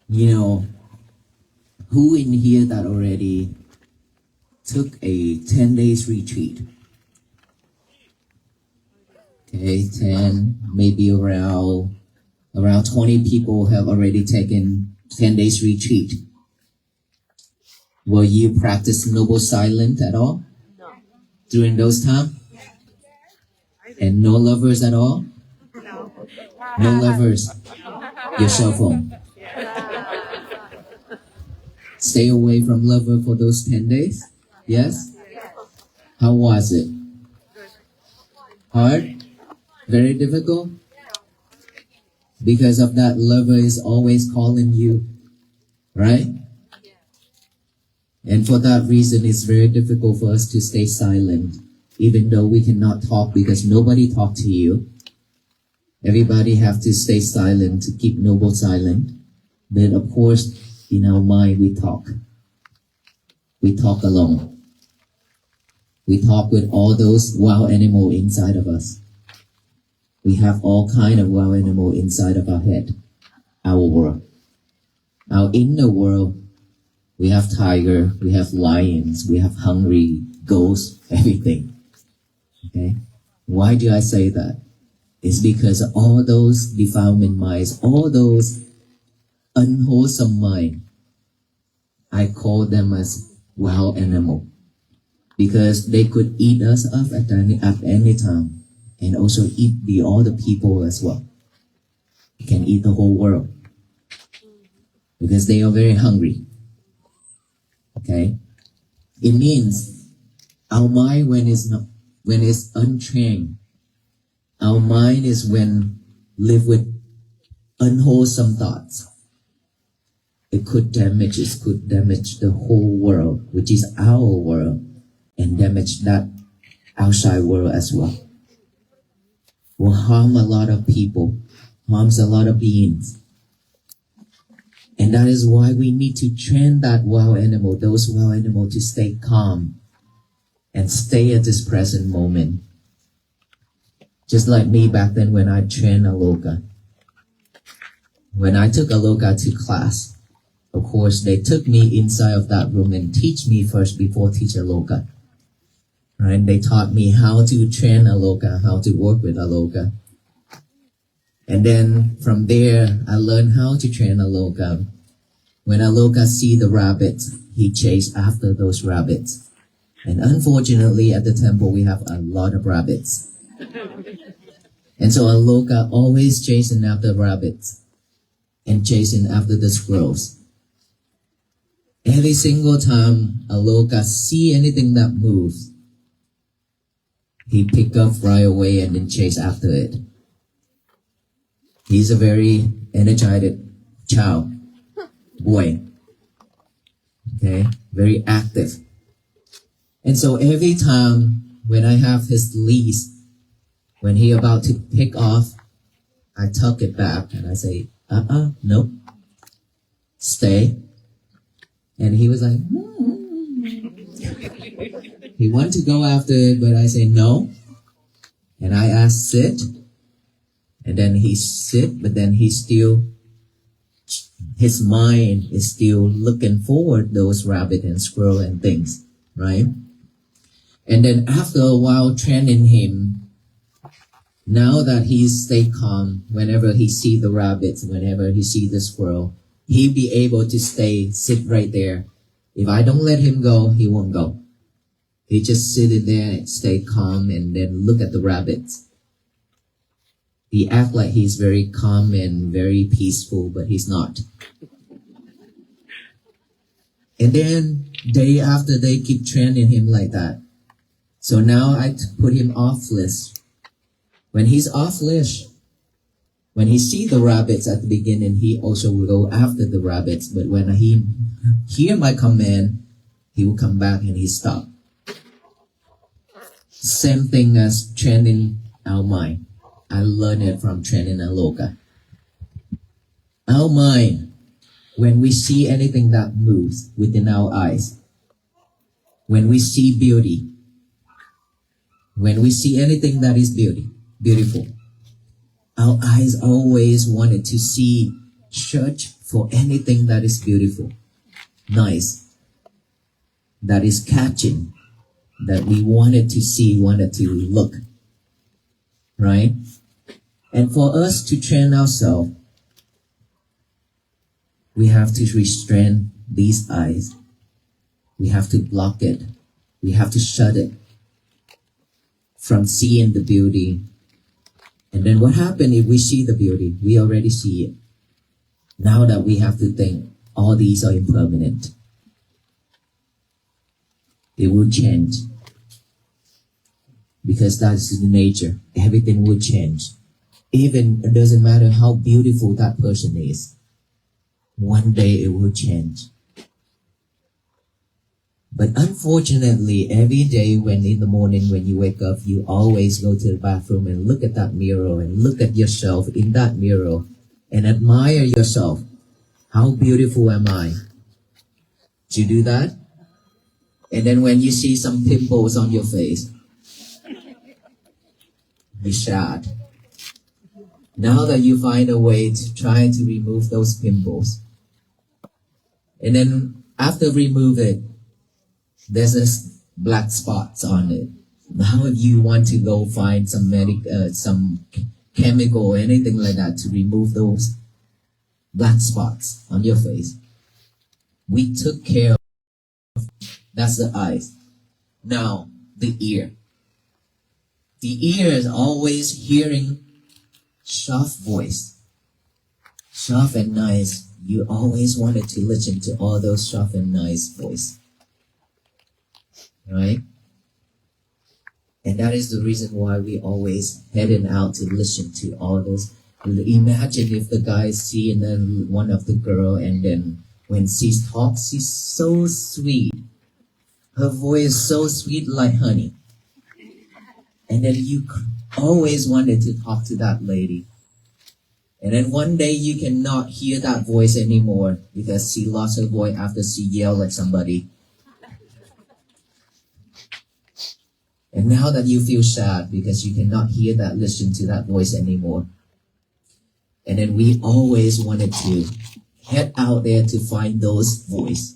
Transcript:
You know, who in here that already took a 10 days retreat? Okay, 10, maybe around 20 people have already taken 10 days retreat. Will you practice noble silence at all? No. During those time? And no lovers at all? No. No lovers. Your cell phone. Stay away from lover for those 10 days? Yes? How was it? Hard? Very difficult? Because of that, lover is always calling you, right? And for that reason, it's very difficult for us to stay silent, even though we cannot talk because nobody talk to you. Everybody have to stay silent to keep noble silent. But of course, in our mind, we talk. We talk alone. We talk with all those wild animal inside of us. We have all kind of wild animal inside of our head, our world. Our inner world, we have tiger, we have lions, we have hungry ghosts, everything. Okay? Why do I say that? It's because all those defilement minds, all those unwholesome mind, I call them as wild animal. Because they could eat us up at any time. And also eat all the people as well. They can eat the whole world. Because they are very hungry. Okay? It means our mind when it's untrained, our mind is when live with unwholesome thoughts. It could damage the whole world, which is our world, and damage that outside world as well. Will harm a lot of people, harms a lot of beings. And that is why we need to train those wild animals to stay calm and stay at this present moment. Just like me back then when I trained Aloka. When I took Aloka to class, of course, they took me inside of that room and teach me first before teach Aloka. Right? They taught me how to train Aloka, how to work with Aloka. And then from there, I learned how to train Aloka. When Aloka see the rabbits, he chase after those rabbits. And unfortunately, at the temple, we have a lot of rabbits. And so Aloka always chasing after rabbits and chasing after the squirrels. Every single time Aloka see anything that moves, he pick up right away and then chase after it. He's a very energetic child, boy. Okay, very active. And so every time when I have his leash, when he about to pick off, I tuck it back and I say, no, stay. And he was like, He wanted to go after it, but I say no. And I ask sit. And then he sit, but then his mind is still looking forward those rabbit and squirrel and things, right? And then after a while training him, now that he stay calm, whenever he see the rabbits, whenever he see the squirrel, he'll be able to sit right there. If I don't let him go, he won't go. He just sit in there and stay calm and then look at the rabbits. He act like he's very calm and very peaceful, but he's not. And then day after day keep training him like that. So now I put him off-leash. When he's off-leash, when he see the rabbits at the beginning, he also will go after the rabbits. But when he hear my command, he will come back and he stop. Same thing as training our mind. I learned it from Training Aloa. Our mind, when we see anything that moves within our eyes, when we see beauty, when we see anything that is beautiful, our eyes always wanted to see search for anything that is beautiful, nice, that is catching, that we wanted to see, wanted to look, right? And for us to train ourselves, we have to restrain these eyes. We have to block it. We have to shut it from seeing the beauty. And then what happens if we see the beauty? We already see it. Now that we have to think, all these are impermanent. It will change. Because that's the nature. Everything will change. Even it doesn't matter how beautiful that person is. One day it will change. But unfortunately, every day when in the morning when you wake up, you always go to the bathroom and look at that mirror and look at yourself in that mirror and admire yourself. How beautiful am I? Do you do that? And then when you see some pimples on your face, you're sad. Now that you find a way to try to remove those pimples, and then after remove it, there's this black spots on it. Now you want to go find some chemical or anything like that to remove those black spots on your face. We took care of, that's the eyes. Now, the ear. The ear is always hearing soft voice. Soft and nice. You always wanted to listen to all those soft and nice voice. Right? And that is the reason why we always heading out to listen to all those. Imagine if the guy seeing one of the girl, and then when she talks, she's so sweet. Her voice is so sweet like honey. And then you always wanted to talk to that lady. And then one day you cannot hear that voice anymore because she lost her voice after she yelled at somebody. And now that you feel sad because you cannot hear that, listen to that voice anymore. And then we always wanted to head out there to find those voice.